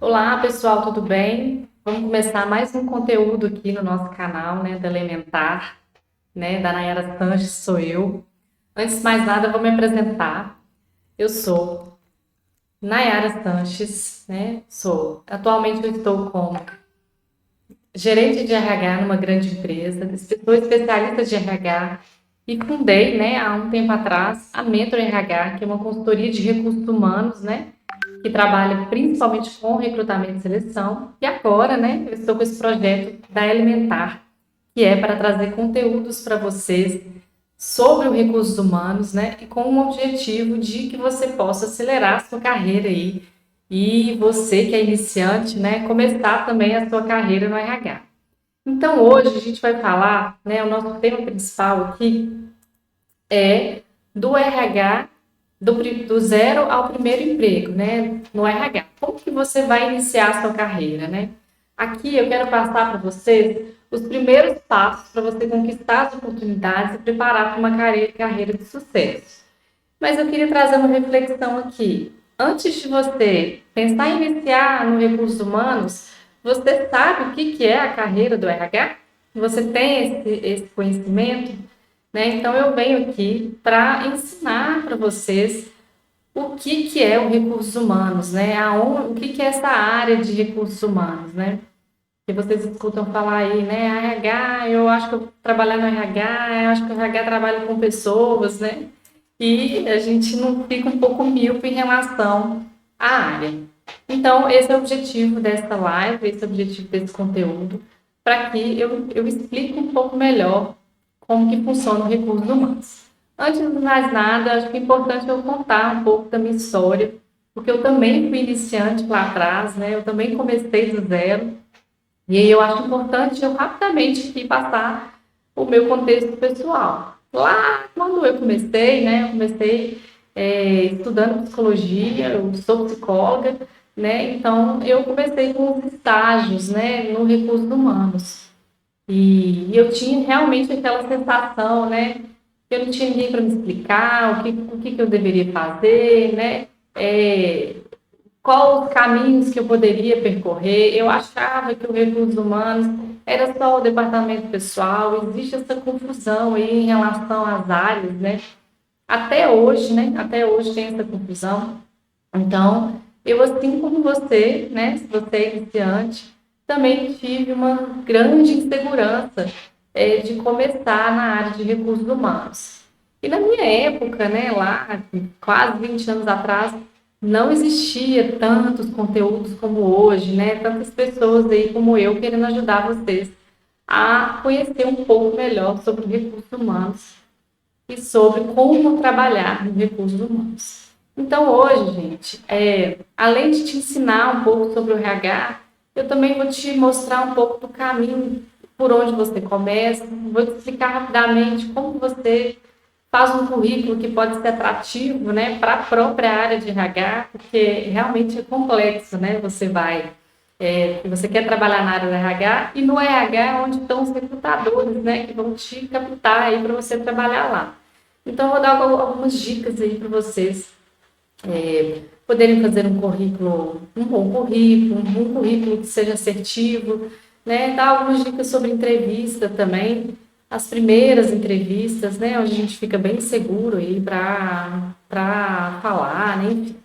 Olá, pessoal, tudo bem? Vamos começar mais um conteúdo aqui no nosso canal, né, da Elementar, né, da Nayara Sanches, sou eu. Antes de mais nada, eu vou me apresentar. Eu sou Nayara Sanches, né, atualmente eu estou como gerente de RH numa grande empresa, sou especialista de RH e fundei, né, há um tempo atrás, a Mentor RH, que é uma consultoria de recursos humanos, né, que trabalha principalmente com recrutamento e seleção. E agora, né, eu estou com esse projeto da Elementar, que é para trazer conteúdos para vocês sobre os recursos humanos, né, e com o objetivo de que você possa acelerar a sua carreira aí e você que é iniciante, né, começar também a sua carreira no RH. Então, hoje a gente vai falar, né, o nosso tema principal aqui é do RH do zero ao primeiro emprego, né, no RH. Como que você vai iniciar a sua carreira, né? Aqui eu quero passar para vocês os primeiros passos para você conquistar as oportunidades e preparar para uma carreira de sucesso. Mas eu queria trazer uma reflexão aqui. Antes de você pensar em iniciar no recursos humanos, você sabe o que é a carreira do RH? Você tem esse conhecimento? Né? Então, eu venho aqui para ensinar para vocês o que é o recursos humanos, né? O que é essa área de recursos humanos, né? Que vocês escutam falar aí, né? RH, eu acho que eu trabalhar no RH, eu acho que o RH trabalha com pessoas, né? E a gente não fica um pouco míope em relação à área. Então, esse é o objetivo dessa live, esse é o objetivo desse conteúdo, para que eu explique um pouco melhor como que funciona o recurso humanos. Antes de mais nada, acho que é importante eu contar um pouco da minha história, porque eu também fui iniciante lá atrás, né? Eu também comecei do zero, e aí eu acho importante eu rapidamente aqui passar o meu contexto pessoal. Lá, quando eu comecei, né? Eu comecei estudando psicologia, eu sou psicóloga, né? Então, eu comecei com os estágios, né? No recursos humanos. E eu tinha realmente aquela sensação, né? Eu não tinha ninguém para me explicar o que eu deveria fazer, né? É, qual os caminhos que eu poderia percorrer. Eu achava que o recursos humanos era só o departamento pessoal, existe essa confusão aí em relação às áreas, né? Até hoje, né? Até hoje tem essa confusão. Então, eu, assim como você, né? Se você é iniciante, também tive uma grande insegurança de começar na área de recursos humanos. E na minha época, né, lá, quase 20 anos atrás, não existia tantos conteúdos como hoje, né? Tantas pessoas aí como eu querendo ajudar vocês a conhecer um pouco melhor sobre recursos humanos e sobre como trabalhar em recursos humanos. Então, hoje, gente, além de te ensinar um pouco sobre o RH, eu também vou te mostrar um pouco do caminho por onde você começa, vou te explicar rapidamente como você faz um currículo que pode ser atrativo, né, para a própria área de RH, porque realmente é complexo, né? Você quer trabalhar na área do RH e no RH é onde estão os recrutadores, né, que vão te captar aí para você trabalhar lá. Então, eu vou dar algumas dicas aí para vocês poderem fazer um currículo, um bom currículo, um currículo que seja assertivo, né? Dar algumas dicas sobre entrevista também, as primeiras entrevistas, né? Onde a gente fica bem seguro aí para falar, né? Enfim,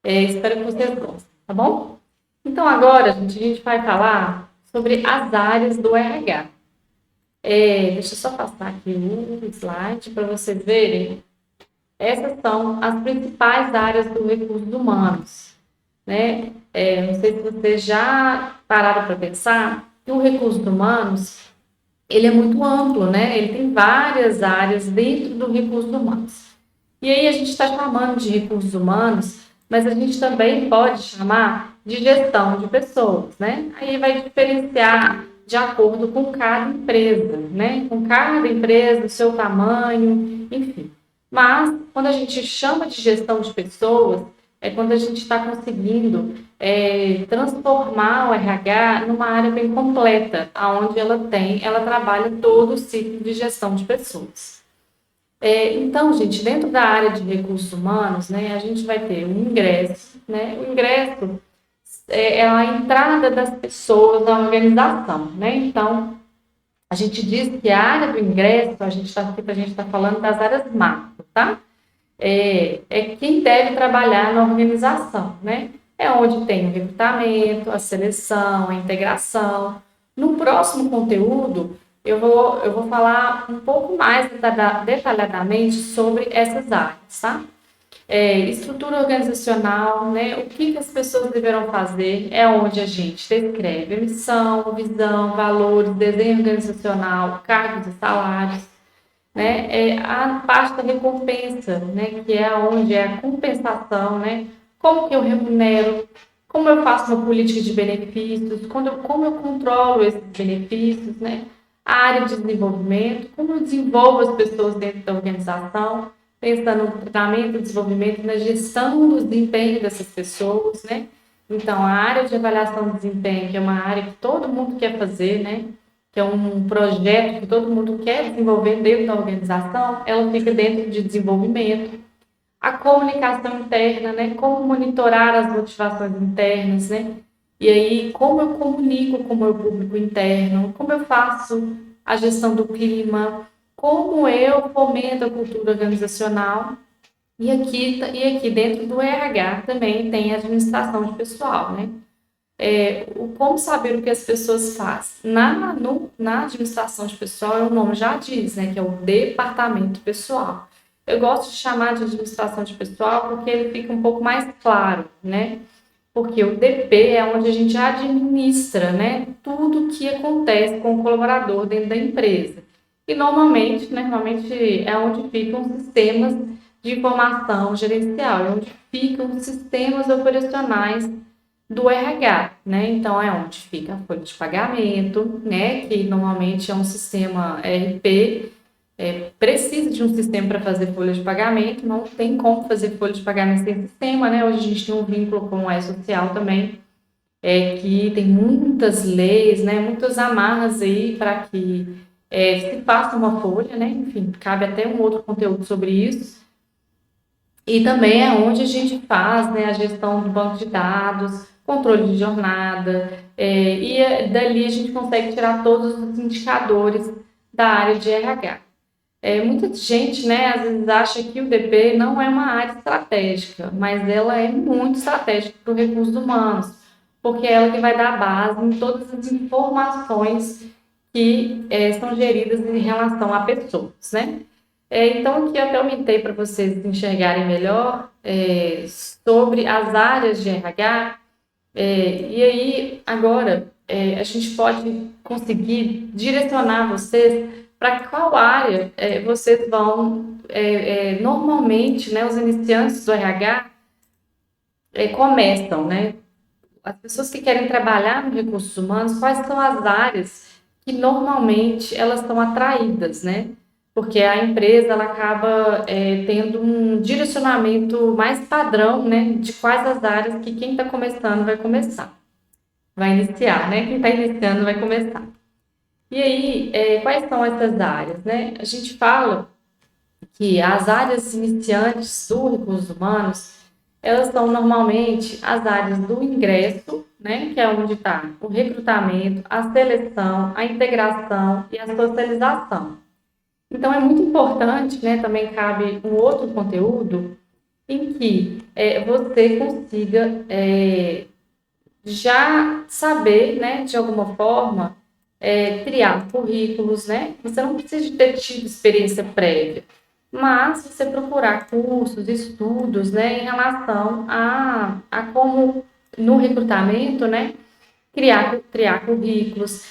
espero que vocês gostem, tá bom? Então, agora, gente, a gente vai falar sobre as áreas do RH. Deixa eu só passar aqui um slide para vocês verem. Essas são as principais áreas do recursos humanos, né? Não sei se vocês já pararam para pensar que o recursos humanos ele é muito amplo, né? Ele tem várias áreas dentro do recursos humanos. E aí a gente está chamando de recursos humanos, mas a gente também pode chamar de gestão de pessoas, né? Aí vai diferenciar de acordo com cada empresa, né? Com cada empresa, o seu tamanho, enfim. Mas quando a gente chama de gestão de pessoas, é quando a gente está conseguindo transformar o RH numa área bem completa, aonde ela trabalha todo o ciclo de gestão de pessoas. Então, gente, dentro da área de recursos humanos, né, a gente vai ter o ingresso, né? O ingresso é a entrada das pessoas na organização, né? Então, a gente diz que a área do ingresso, a gente está falando das áreas macro, tá? É quem deve trabalhar na organização, né? É onde tem o recrutamento, a seleção, a integração. No próximo conteúdo, eu vou falar um pouco mais detalhadamente sobre essas áreas, tá? Estrutura organizacional, né? O que as pessoas deverão fazer é onde a gente descreve missão, visão, valores, desenho organizacional, cargos e salários, né? A parte da recompensa, né? Que é onde é a compensação, né? Como que eu remunero, como eu faço uma política de benefícios, como eu controlo esses benefícios, né? A área de desenvolvimento, como eu desenvolvo as pessoas dentro da organização, pensando no treinamento, desenvolvimento, na gestão do desempenho dessas pessoas, né? Então, a área de avaliação de desempenho, que é uma área que todo mundo quer fazer, né? Que é um projeto que todo mundo quer desenvolver dentro da organização, ela fica dentro de desenvolvimento. A comunicação interna, né? Como monitorar as motivações internas, né? E aí, como eu comunico com o meu público interno, como eu faço a gestão do clima, como eu fomento a cultura organizacional. E aqui dentro do RH também tem a administração de pessoal, né? Como saber o que as pessoas fazem. Na administração de pessoal, o nome já diz, né, que é o departamento pessoal. Eu gosto de chamar de administração de pessoal porque ele fica um pouco mais claro, né? Porque o DP é onde a gente administra, né, tudo que acontece com o colaborador dentro da empresa. E normalmente é onde ficam os sistemas de informação gerencial, é onde ficam os sistemas operacionais do RH, né? Então é onde fica a folha de pagamento, né? Que normalmente é um sistema ERP, precisa de um sistema para fazer folha de pagamento, não tem como fazer folha de pagamento sem sistema, né? Hoje a gente tem um vínculo com o E-Social também, que tem muitas leis, né? Muitas amarras aí para que se faça uma folha, né? Enfim, cabe até um outro conteúdo sobre isso. E também é onde a gente faz, né, a gestão do banco de dados, controle de jornada, dali a gente consegue tirar todos os indicadores da área de RH. Muita gente, né, às vezes acha que o DP não é uma área estratégica, mas ela é muito estratégica para os recursos humanos, porque é ela que vai dar base em todas as informações que são geridas em relação a pessoas, né? Então, aqui eu até aumentei para vocês enxergarem melhor sobre as áreas de RH. E aí, agora, a gente pode conseguir direcionar vocês para qual área vocês vão. Normalmente, né, os iniciantes do RH começam, né? As pessoas que querem trabalhar no recursos humanos, quais são as áreas que normalmente elas estão atraídas, né? Porque a empresa ela acaba tendo um direcionamento mais padrão, né? De quais as áreas que quem está começando vai começar, vai iniciar, né? Quem está iniciando vai começar. E aí, quais são essas áreas, né? A gente fala que as áreas iniciantes do recursos humanos elas são normalmente as áreas do ingresso, né, que é onde está o recrutamento, a seleção, a integração e a socialização. Então, é muito importante, né, também cabe um outro conteúdo em que você consiga já saber, né, de alguma forma, criar currículos, né? Você não precisa de ter tido experiência prévia, mas você procurar cursos, estudos, né, em relação a como no recrutamento, né, criar currículos,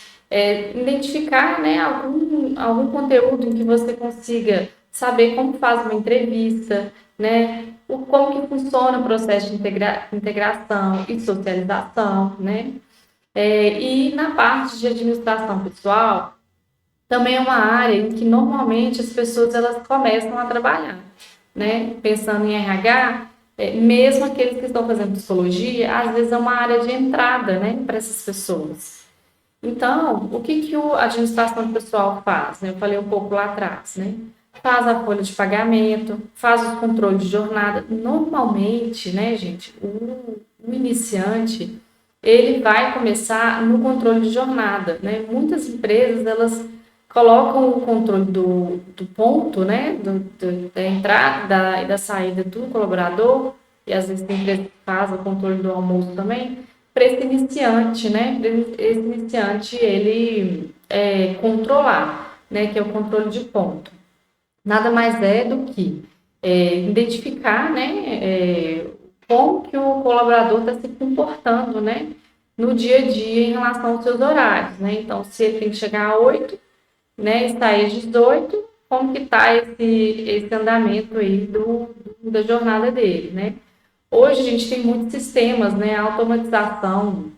identificar, né, algum conteúdo em que você consiga saber como faz uma entrevista, né, como que funciona o processo de integração e socialização, né, e na parte de administração pessoal, também é uma área em que normalmente as pessoas elas começam a trabalhar, né? Pensando em RH, mesmo aqueles que estão fazendo psicologia, às vezes é uma área de entrada, né, para essas pessoas. Então, o que a administração pessoal faz? Né? Eu falei um pouco lá atrás, né? Faz a folha de pagamento, faz os controles de jornada. Normalmente, né, gente, o iniciante ele vai começar no controle de jornada, né? Muitas empresas, elas colocam o controle do ponto, né? Da entrada e da saída do colaborador, e às vezes tem empresa que faz o controle do almoço também, para esse iniciante, né? Para esse iniciante, ele controlar, né? Que é o controle de ponto. Nada mais é do que identificar, né, como que o colaborador está se comportando, né, no dia a dia em relação aos seus horários, né? Então, se ele tem que chegar às 8, né, e sair às 18, como que está esse andamento aí da jornada dele, né? Hoje a gente tem muitos sistemas, né? A automatização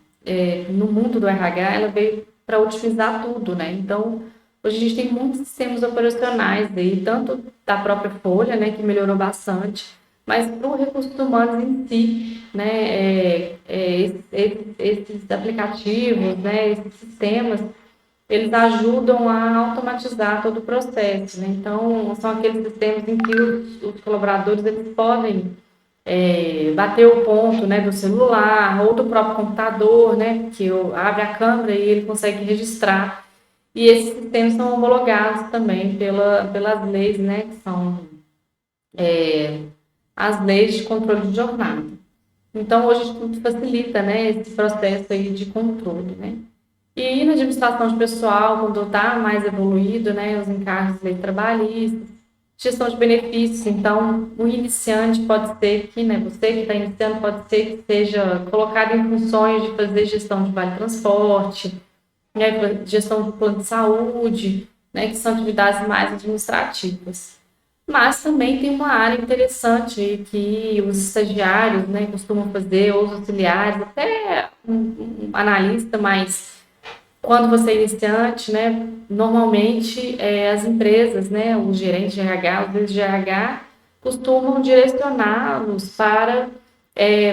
no mundo do RH, ela veio para otimizar tudo, né? Então, hoje a gente tem muitos sistemas operacionais aí, tanto da própria Folha, né, que melhorou bastante, mas para o recursos humanos em si, né, esses aplicativos, né, esses sistemas, eles ajudam a automatizar todo o processo, né? Então, são aqueles sistemas em que os colaboradores eles podem bater o ponto, né, do celular ou do próprio computador, né, que abre a câmera e ele consegue registrar. E esses sistemas são homologados também pelas leis, né, que são as leis de controle de jornada. Então, hoje tudo facilita, né, esse processo aí de controle, né. E na administração de pessoal, quando está mais evoluído, né, os encargos de lei trabalhista, gestão de benefícios, então, o iniciante pode ser que, né, você que está iniciando, pode ser que seja colocado em funções de fazer gestão de vale transporte, né, gestão do plano de saúde, né, que são atividades mais administrativas. Mas também tem uma área interessante que os estagiários, né, costumam fazer, ou os auxiliares, até um analista, mas quando você é iniciante, né, normalmente as empresas, né, os gerentes de RH, os líderes de RH, costumam direcioná-los para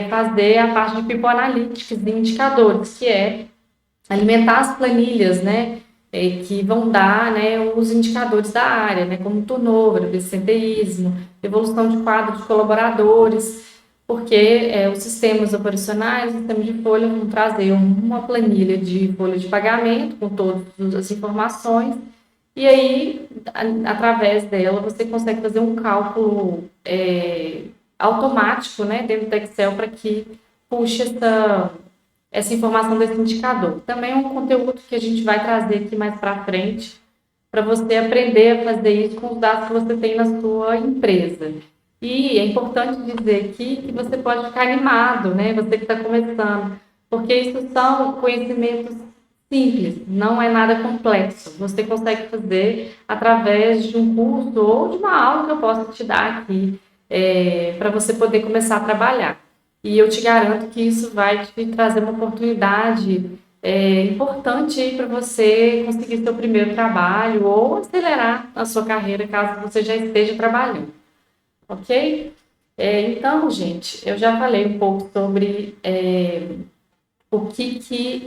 fazer a parte de People Analytics e indicadores, que é alimentar as planilhas, né, que vão dar, né, os indicadores da área, né, como turnover, absenteísmo, evolução de quadro de colaboradores, porque os sistemas operacionais, o sistema de folha vão trazer uma planilha de folha de pagamento com todas as informações, e aí, através dela, você consegue fazer um cálculo automático, né, dentro do Excel para que puxe essa informação desse indicador. Também é um conteúdo que a gente vai trazer aqui mais para frente, para você aprender a fazer isso com os dados que você tem na sua empresa. E é importante dizer aqui que você pode ficar animado, né? Você que está começando, porque isso são conhecimentos simples, não é nada complexo. Você consegue fazer através de um curso ou de uma aula que eu posso te dar aqui, para você poder começar a trabalhar. E eu te garanto que isso vai te trazer uma oportunidade importante para você conseguir seu primeiro trabalho ou acelerar a sua carreira caso você já esteja trabalhando, ok? Então, gente, eu já falei um pouco sobre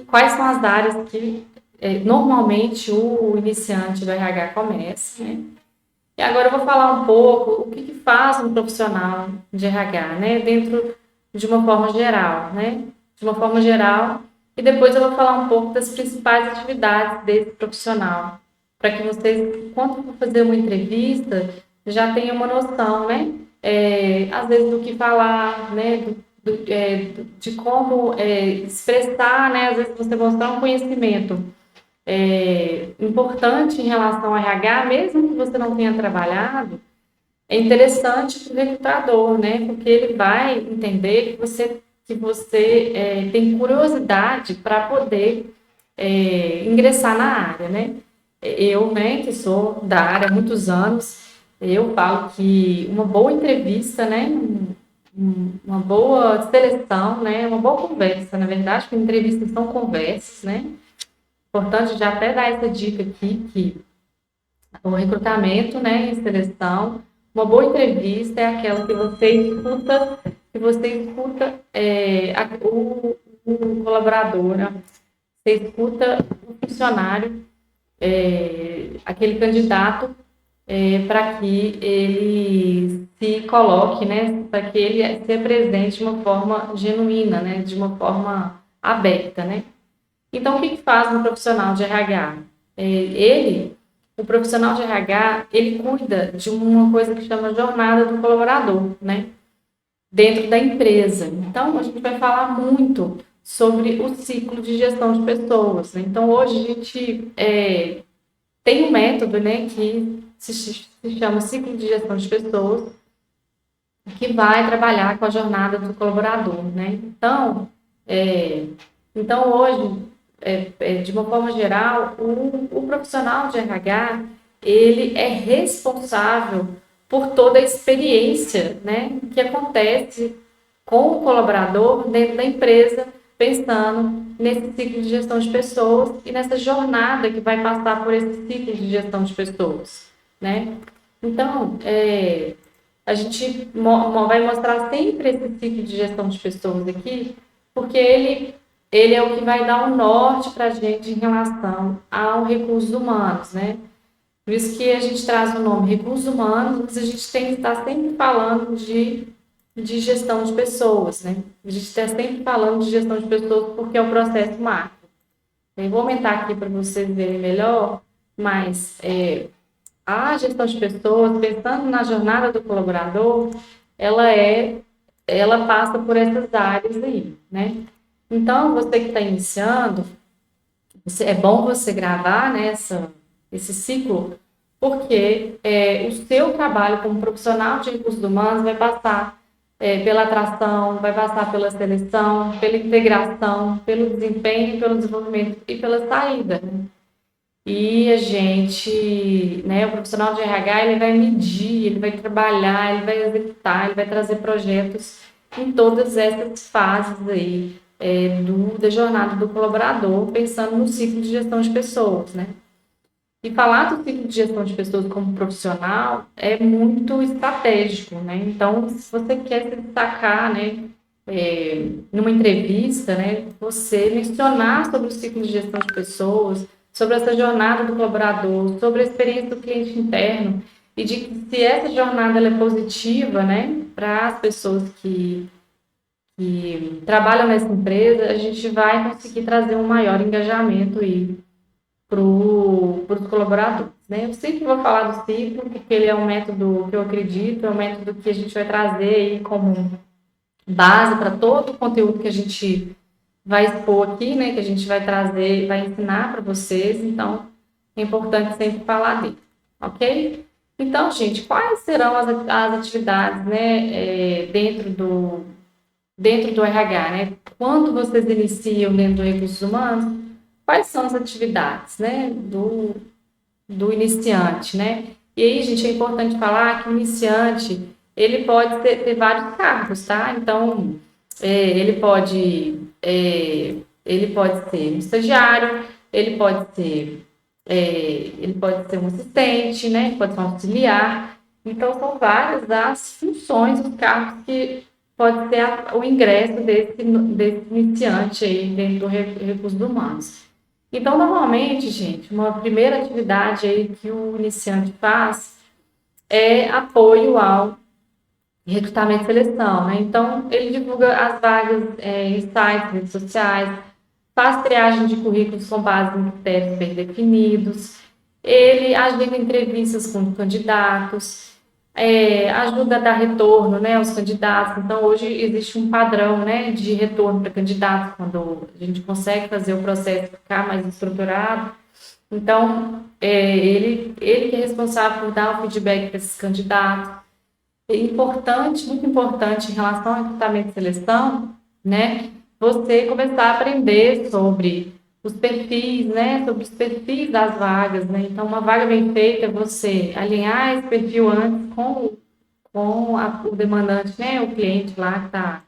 quais são as áreas que normalmente o iniciante do RH começa, né? E agora eu vou falar um pouco o que faz um profissional de RH, né? Dentro de uma forma geral, né? De uma forma geral. E depois eu vou falar um pouco das principais atividades desse profissional, para que vocês, quando for fazer uma entrevista, já tenham uma noção, né? Às vezes do que falar, né? De como expressar, né? Às vezes você mostrar um conhecimento importante em relação ao RH, mesmo que você não tenha trabalhado, é interessante para o recrutador, né? Porque ele vai entender que você tem curiosidade para poder ingressar na área, né? Eu, né, que sou da área há muitos anos, eu falo que uma boa entrevista, né? Uma boa seleção, né? Uma boa conversa, na verdade, porque entrevistas são conversas, né? Importante já até dar essa dica aqui, que o recrutamento, né, em seleção, uma boa entrevista é aquela que você escuta o colaborador, né? Você escuta o funcionário, aquele candidato, para que ele se coloque, né, para que ele se apresente de uma forma genuína, né, de uma forma aberta, né? Então, o que faz um profissional de RH? O profissional de RH, ele cuida de uma coisa que chama jornada do colaborador, né? Dentro da empresa. Então, a gente vai falar muito sobre o ciclo de gestão de pessoas, né? Então, hoje a gente tem um método, né, que se chama ciclo de gestão de pessoas, que vai trabalhar com a jornada do colaborador, né? Então hoje, de uma forma geral, o profissional de RH, ele é responsável por toda a experiência, né, que acontece com o colaborador dentro da empresa, pensando nesse ciclo de gestão de pessoas e nessa jornada que vai passar por esse ciclo de gestão de pessoas, né? Então, a gente vai mostrar sempre esse ciclo de gestão de pessoas aqui, porque ele é o que vai dar um norte para a gente em relação ao recursos humanos, né? Por isso que a gente traz o nome recursos humanos, mas a gente tem que estar sempre falando de gestão de pessoas, né? A gente está sempre falando de gestão de pessoas porque é o processo macro. Eu vou aumentar aqui para vocês verem melhor, mas a gestão de pessoas, pensando na jornada do colaborador, ela passa por essas áreas aí, né? Então, você que está iniciando, é bom você gravar, né, esse ciclo, porque o seu trabalho como profissional de recursos humanos vai passar pela atração, vai passar pela seleção, pela integração, pelo desempenho, pelo desenvolvimento e pela saída, né? E a gente, né, o profissional de RH, ele vai medir, ele vai trabalhar, ele vai executar, ele vai trazer projetos em todas essas fases aí da jornada do colaborador, pensando no ciclo de gestão de pessoas, né? E falar do ciclo de gestão de pessoas como profissional é muito estratégico, né? Então, se você quer se destacar, né, numa entrevista, né, você mencionar sobre o ciclo de gestão de pessoas, sobre essa jornada do colaborador, sobre a experiência do cliente interno e de que se essa jornada ela é positiva, né, para as pessoas que trabalham nessa empresa, a gente vai conseguir trazer um maior engajamento aí para os colaboradores, né? Eu sempre vou falar do ciclo, porque ele é um método que eu acredito, é um método que a gente vai trazer aí como base para todo o conteúdo que a gente vai expor aqui, né? Que a gente vai trazer, vai ensinar para vocês, então é importante sempre falar dele, ok? Então, gente, quais serão as atividades, né, dentro do RH, né? Quando vocês iniciam dentro do recursos humanos, quais são as atividades, né, do iniciante, né? E aí, gente, é importante falar que o iniciante, ele pode ter vários cargos, tá? Então, ele pode ser um estagiário, ele pode ser um assistente, né? Pode ser um auxiliar. Então, são várias as funções, os cargos que pode ser o ingresso desse iniciante aí dentro do recursos humanos. Então, normalmente, gente, uma primeira atividade aí que o iniciante faz é apoio ao recrutamento e seleção, né? Então, ele divulga as vagas em sites, redes sociais, faz triagem de currículos com base em critérios bem definidos, ele agenda entrevistas com candidatos, ajuda a dar retorno, né, aos candidatos. Então, hoje existe um padrão, né, de retorno para candidatos, quando a gente consegue fazer o processo ficar mais estruturado. Então, ele que é responsável por dar o feedback para esses candidatos. É importante, muito importante em relação ao recrutamento e seleção, né, você começar a aprender sobre os perfis, né, sobre os perfis das vagas, né. Então, uma vaga bem feita é você alinhar esse perfil antes com o demandante, né, o cliente lá que está,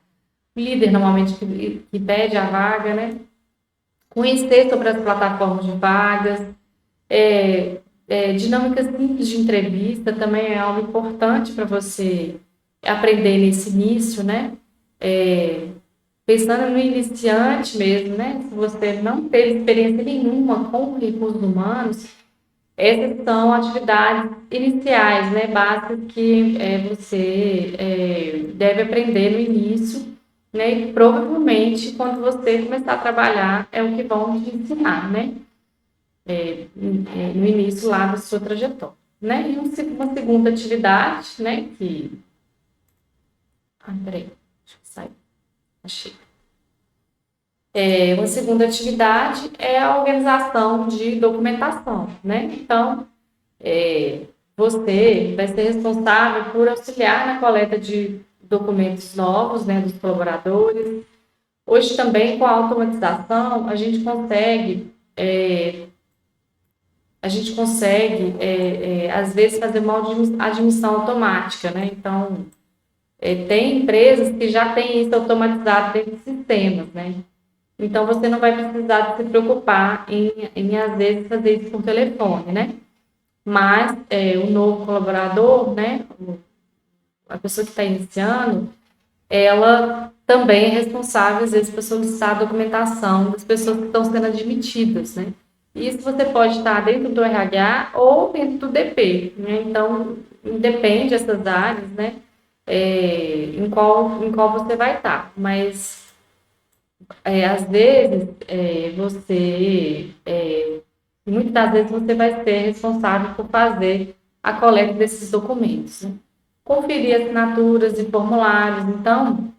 o líder normalmente que pede a vaga, né, conhecer sobre as plataformas de vagas, dinâmicas simples de entrevista também é algo importante para você aprender nesse início, né? Pensando no iniciante mesmo, né? Se você não teve experiência nenhuma com recursos humanos, essas são atividades iniciais, né? Básicas que você deve aprender no início né? E provavelmente, quando você começar a trabalhar, é o que vão te ensinar, né? No início lá da sua trajetória, né? E uma segunda atividade, né? Peraí, deixa eu sair, achei. Uma segunda atividade é a organização de documentação, né? Então, você vai ser responsável por auxiliar na coleta de documentos novos, né, dos colaboradores. Hoje também com a automatização a gente consegue às vezes fazer uma admissão automática, né? Então tem empresas que já têm isso automatizado dentro dos sistemas, né? Então você não vai precisar se preocupar em às vezes fazer isso por telefone, né? Mas o novo colaborador, né? A pessoa que está iniciando, ela também é responsável, às vezes, por solicitar a documentação das pessoas que estão sendo admitidas, né? Isso você pode estar dentro do RH ou dentro do DP, né? Então, depende dessas áreas, né? Em qual você vai estar. Mas, às vezes, muitas das vezes você vai ser responsável por fazer a coleta desses documentos, né? Conferir assinaturas e formulários. Então,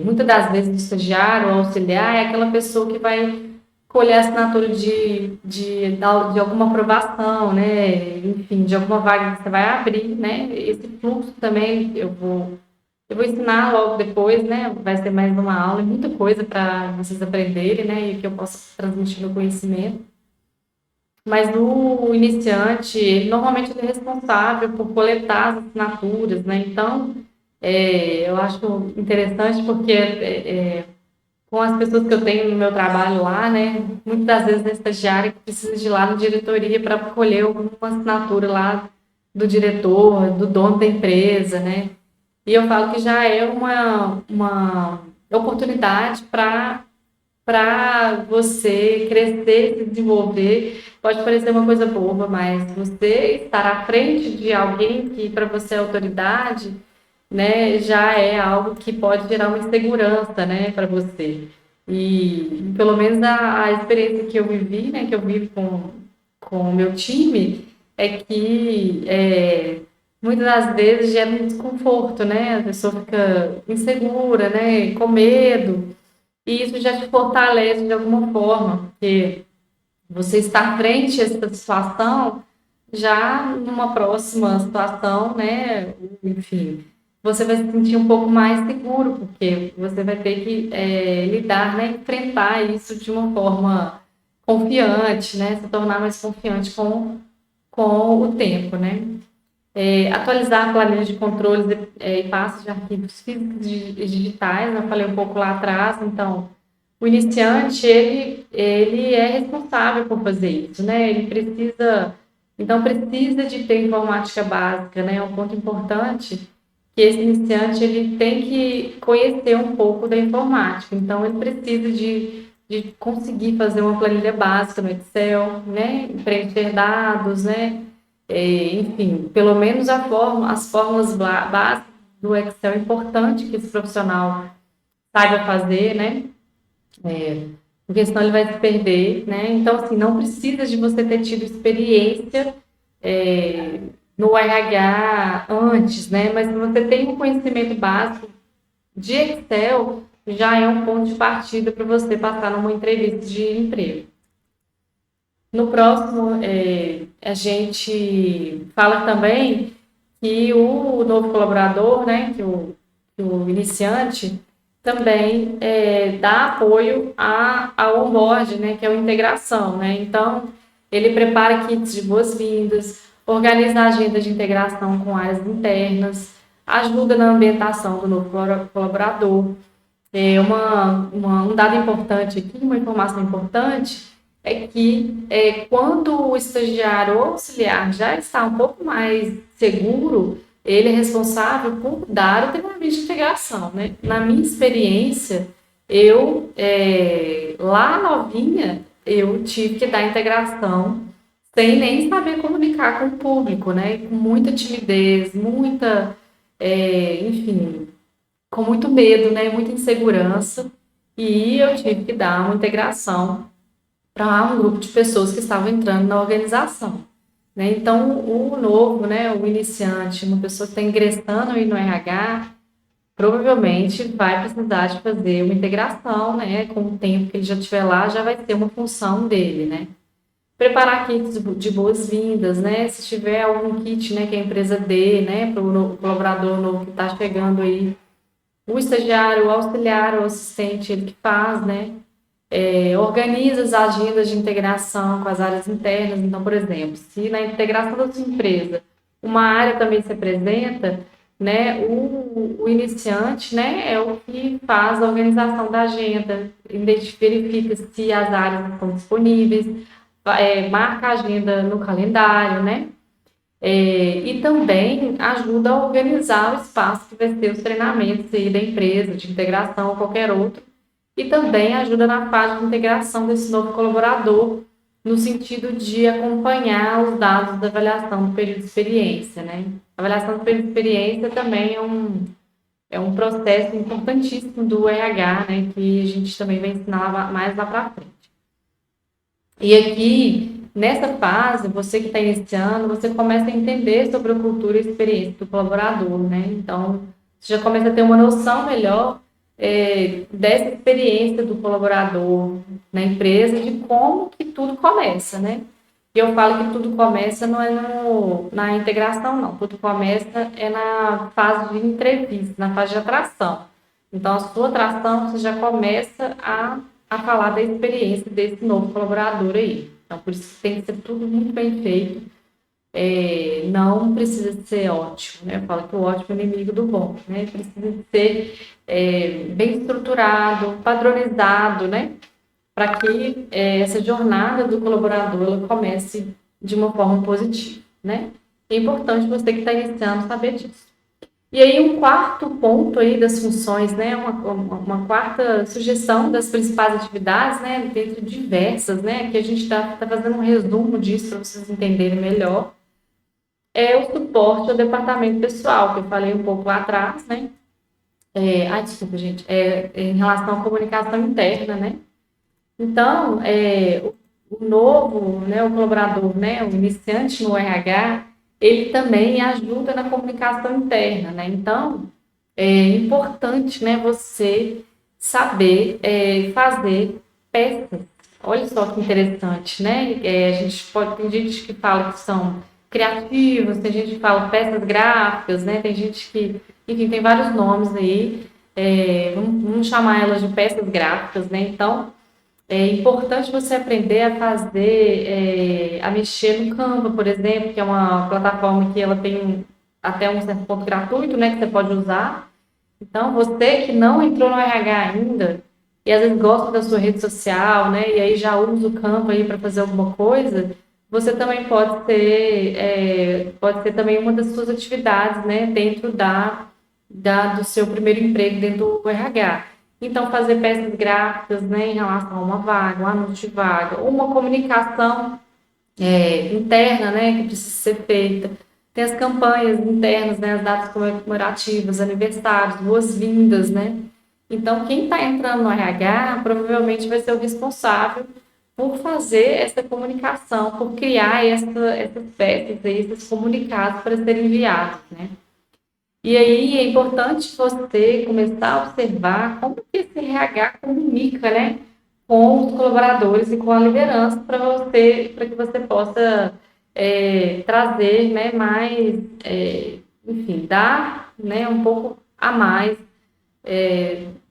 muitas das vezes o estagiário ou auxiliar é aquela pessoa que vai colher a assinatura de alguma aprovação, né? Enfim, de alguma vaga que você vai abrir, né? Esse fluxo também eu vou ensinar logo depois, né? Vai ser mais uma aula e muita coisa para vocês aprenderem, né? E que eu possa transmitir meu conhecimento. Mas o iniciante, normalmente ele é responsável por coletar as assinaturas, né? Então, eu acho interessante porque com as pessoas que eu tenho no meu trabalho lá, né? Muitas das vezes a estagiária que precisa de ir lá na diretoria para colher alguma assinatura lá do diretor, do dono da empresa, né? E eu falo que já é uma oportunidade para você crescer, se desenvolver. Pode parecer uma coisa boba, mas você estar à frente de alguém que para você é autoridade, né, já é algo que pode gerar uma insegurança, né, para você. E pelo menos a experiência que eu vivi, né, que eu vivo com o meu time, é que muitas das vezes gera um desconforto, né? A pessoa fica insegura, né, com medo. E isso já te fortalece de alguma forma, porque você está frente a essa situação, já numa próxima situação, né? Enfim, você vai se sentir um pouco mais seguro, porque você vai ter que lidar, né? Enfrentar isso de uma forma confiante, né? Se tornar mais confiante com o tempo, né? Atualizar a planilha de controles e passos de arquivos físicos e digitais, né? Eu falei um pouco lá atrás, então o iniciante, ele é responsável por fazer isso, né? Então precisa de ter informática básica, né? É um ponto importante que esse iniciante, ele tem que conhecer um pouco da informática. Então ele precisa de conseguir fazer uma planilha básica no Excel, né? Preencher dados, né? Enfim, pelo menos as fórmulas básicas do Excel é importante que esse profissional saiba fazer, né? Porque senão ele vai se perder, né? Então, assim, não precisa de você ter tido experiência é, no RH antes, né? Mas se você tem um conhecimento básico de Excel, já é um ponto de partida para você passar numa entrevista de emprego. No próximo, a gente fala também que o novo colaborador, né, que o iniciante, também dá apoio ao onboard, né, que é a integração, né? Então, ele prepara kits de boas-vindas, organiza a agenda de integração com áreas internas, ajuda na ambientação do novo colaborador. Um dado importante aqui, uma informação importante, é que quando o estagiário ou auxiliar já está um pouco mais seguro, ele é responsável por dar o treinamento de integração, né? Na minha experiência, lá novinha, eu tive que dar integração sem nem saber comunicar com o público, né? Com muita timidez, enfim, com muito medo, né, muita insegurança, e eu tive que dar uma integração para um grupo de pessoas que estavam entrando na organização, né? Então, o novo, né, o iniciante, uma pessoa que está ingressando aí no RH, provavelmente vai precisar de fazer uma integração, né? Com o tempo que ele já estiver lá, já vai ter uma função dele, né? Preparar kits de boas-vindas, né? Se tiver algum kit, né, que a empresa dê, né, para o colaborador novo que está chegando aí, o estagiário, o auxiliar, o assistente, ele que faz, né? Organiza as agendas de integração com as áreas internas. Então, por exemplo, se na integração da sua empresa uma área também se apresenta, né, o iniciante, né, é o que faz a organização da agenda, verifica se as áreas estão disponíveis, marca a agenda no calendário, né? E também ajuda a organizar o espaço que vai ter os treinamentos aí da empresa, de integração ou qualquer outro, e também ajuda na fase de integração desse novo colaborador, no sentido de acompanhar os dados da avaliação do período de experiência, né? A avaliação do período de experiência também é um processo importantíssimo do RH, né? Que a gente também vai ensinar mais lá para frente. E aqui, nessa fase, você que está iniciando, você começa a entender sobre a cultura e a experiência do colaborador, né? Então, você já começa a ter uma noção melhor dessa experiência do colaborador na empresa, de como que tudo começa, né? E eu falo que tudo começa não é na integração, não. Tudo começa na fase de entrevista, na fase de atração. Então, a sua atração, você já começa a falar da experiência desse novo colaborador aí. Então, por isso que tem que ser tudo muito bem feito. Não precisa ser ótimo, né? Eu falo que o ótimo é inimigo do bom, né? Precisa ser bem estruturado, padronizado, né? Para que essa jornada do colaborador ela comece de uma forma positiva, né? É importante você que está iniciando saber disso. E aí um quarto ponto aí das funções, né? Uma quarta sugestão das principais atividades, né? Dentre diversas, né? Que a gente está fazendo um resumo disso para vocês entenderem melhor. É o suporte ao departamento pessoal, que eu falei um pouco lá atrás, né? Desculpa, gente. Em relação à comunicação interna, né? Então, o novo, né, o colaborador, né, o iniciante no RH, ele também ajuda na comunicação interna, né? Então, é importante, né, você saber fazer peças. Olha só que interessante, né? Tem gente que fala que são criativos, tem gente que fala peças gráficas, né? Tem gente que, enfim, tem vários nomes aí. Vamos chamar elas de peças gráficas, né? Então, é importante você aprender a fazer, a mexer no Canva, por exemplo, que é uma plataforma que ela tem até um certo ponto gratuito, né, que você pode usar. Então, você que não entrou no RH ainda e às vezes gosta da sua rede social, né, e aí já usa o Canva aí para fazer alguma coisa, você também pode ser também uma das suas atividades, né, dentro do seu primeiro emprego dentro do RH. Então, fazer peças gráficas, né, em relação a uma vaga, um anúncio de vaga, uma comunicação interna, né, que precisa ser feita. Tem as campanhas internas, né, as datas comemorativas, aniversários, boas-vindas, né? Então, quem está entrando no RH provavelmente vai ser o responsável por fazer essa comunicação, por criar essas peças, esses comunicados para serem enviados, né? E aí é importante você começar a observar como que esse RH comunica, né, com os colaboradores e com a liderança para que você possa trazer, né, mais, enfim, dar, né, um pouco a mais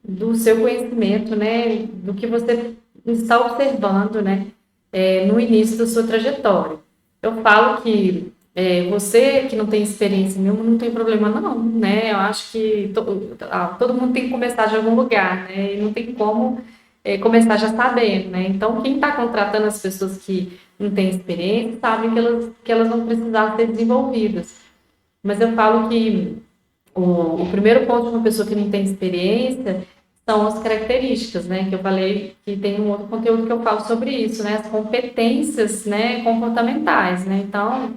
do seu conhecimento, né, do que você está observando, né, no início da sua trajetória. Eu falo que você que não tem experiência nenhuma, não tem problema não, né? Eu acho que todo mundo tem que começar de algum lugar, né? E não tem como começar já sabendo, né? Então, quem está contratando as pessoas que não têm experiência, sabem que elas vão precisar ser desenvolvidas. Mas eu falo que o primeiro ponto de uma pessoa que não tem experiência são as características, né? Que eu falei que tem um outro conteúdo que eu falo sobre isso, né? As competências, né, comportamentais, né? Então,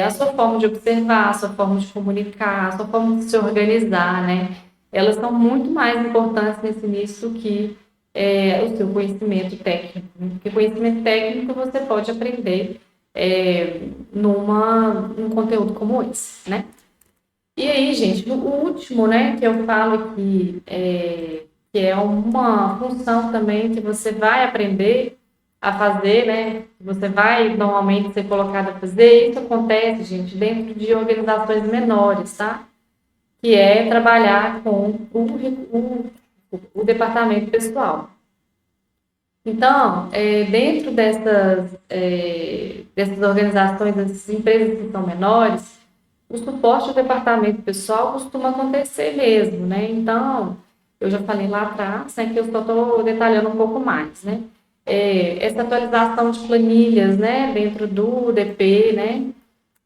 a sua forma de observar, a sua forma de comunicar, a sua forma de se organizar, né? elas são muito mais importantes nesse início do que o seu conhecimento técnico. Porque conhecimento técnico você pode aprender num conteúdo como esse, né? E aí, gente, o último, né, que eu falo aqui, que é uma função também que você vai aprender a fazer, né? Você vai normalmente ser colocado a fazer. Isso acontece, gente, dentro de organizações menores, tá? Que é trabalhar com o departamento pessoal. Então, dentro dessas organizações, dessas empresas que são menores, o suporte ao departamento pessoal costuma acontecer mesmo, né? Então, eu já falei lá atrás, né, que eu só estou detalhando um pouco mais, né? Essa atualização de planilhas, né, dentro do DP, né?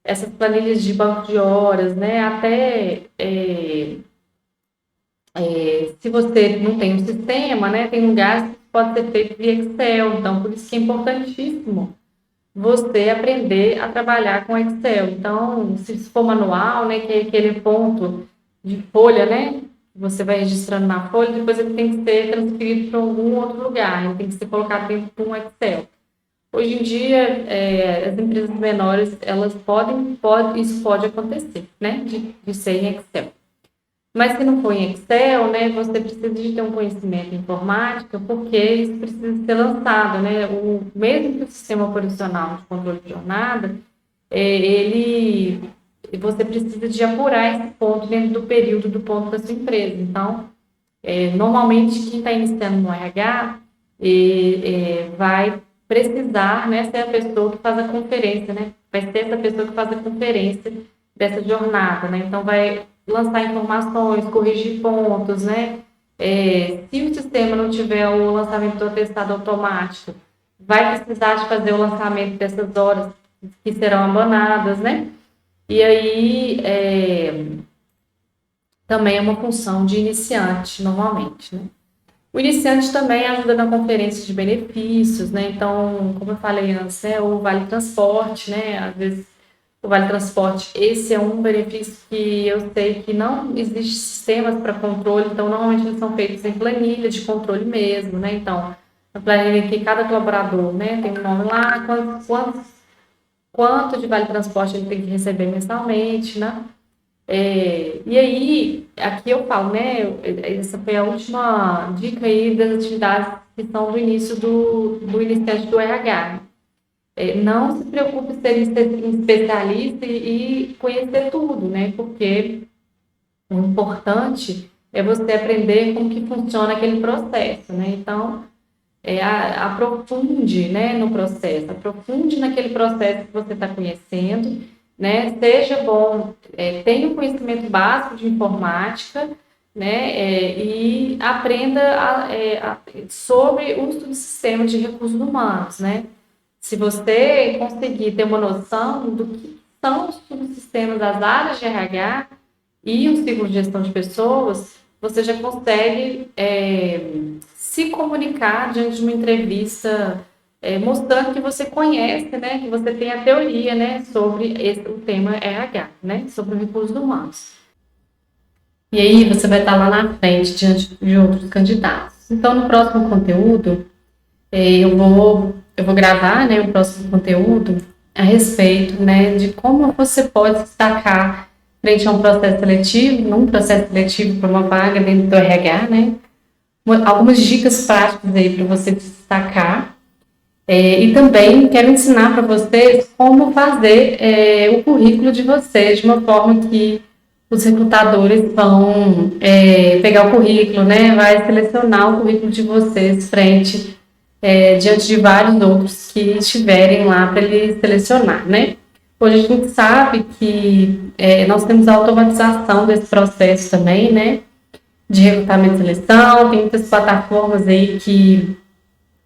Essas planilhas de banco de horas, né? Até se você não tem um sistema, né, tem lugares que pode ser feito via Excel, então por isso que é importantíssimo você aprender a trabalhar com Excel. Então, se for manual, né, que é aquele ponto de folha, né, que você vai registrando na folha, depois ele tem que ser transferido para algum outro lugar, ele tem que ser colocado dentro de um Excel. Hoje em dia, as empresas menores, elas isso pode acontecer, né, de ser em Excel. Mas se não for em Excel, né, você precisa de ter um conhecimento em informática, porque isso precisa ser lançado, né? Mesmo que o sistema operacional de controle de jornada, você precisa de apurar esse ponto dentro do período do ponto da sua empresa. Então, normalmente quem está iniciando no RH vai precisar, né, ser a pessoa que faz a conferência, né? Vai ser essa pessoa que faz a conferência dessa jornada, né? Então, vai lançar informações, corrigir pontos, né? Se o sistema não tiver o lançamento do atestado automático, vai precisar de fazer o lançamento dessas horas que serão abandonadas, né? E aí, também é uma função de iniciante, normalmente, né? O iniciante também ajuda na conferência de benefícios, né? Então, como eu falei antes, o Vale Transporte, né? Às vezes o Vale Transporte, esse é um benefício que eu sei que não existe sistemas para controle, então normalmente eles são feitos em planilha de controle mesmo, né? Então, a planilha que cada colaborador, né, tem um nome lá, quanto de Vale Transporte ele tem que receber mensalmente, né? E aí, aqui eu falo, né? Essa foi a última dica aí das atividades que são do início do iniciante do RH. Não se preocupe em ser especialista e conhecer tudo, né? Porque o importante é você aprender como que funciona aquele processo, né? Então, aprofunde, né, no processo, aprofunde naquele processo que você está conhecendo, né? Seja bom, tenha um conhecimento básico de informática, né? E aprenda sobre o subsistema de recursos humanos, né? Se você conseguir ter uma noção do que são os subsistemas das áreas de RH e o ciclo de gestão de pessoas, você já consegue se comunicar diante de uma entrevista, mostrando que você conhece, né, que você tem a teoria, né, sobre o tema RH, né, sobre recursos humanos. E aí você vai estar lá na frente, diante de outros candidatos. Então, no próximo conteúdo, eu vou gravar, né, o próximo conteúdo a respeito, né, de como você pode destacar frente a um processo seletivo, num processo seletivo para uma vaga dentro do RH, né, algumas dicas práticas aí para você destacar. E também quero ensinar para vocês como fazer o currículo de vocês de uma forma que os recrutadores vão pegar o currículo, né, vai selecionar o currículo de vocês frente diante de vários outros que estiverem lá para ele selecionar, né? Hoje a gente sabe que nós temos a automatização desse processo também, né? De recrutamento e seleção, tem muitas plataformas aí que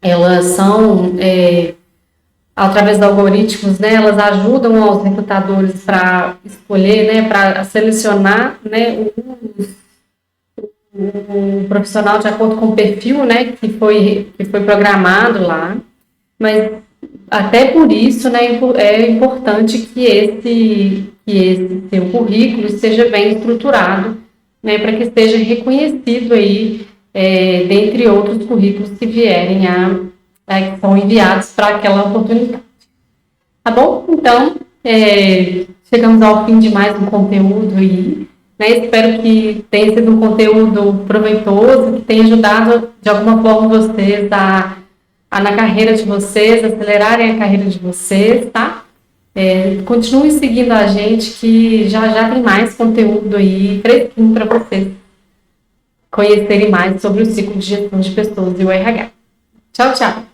elas são, através de algoritmos, né? Elas ajudam aos recrutadores para escolher, né? Para selecionar, né? O profissional de acordo com o perfil, né, que foi programado lá, mas até por isso, né, é importante que esse seu currículo esteja bem estruturado, né, para que seja reconhecido aí, dentre outros currículos que vierem que são enviados para aquela oportunidade. Tá bom? Então, chegamos ao fim de mais um conteúdo aí, né? Espero que tenha sido um conteúdo proveitoso, que tenha ajudado de alguma forma vocês na carreira de vocês, acelerarem a carreira de vocês, tá? Continue seguindo a gente, que já tem mais conteúdo aí fresquinho para vocês conhecerem mais sobre o ciclo de gestão de pessoas e o RH. Tchau, tchau!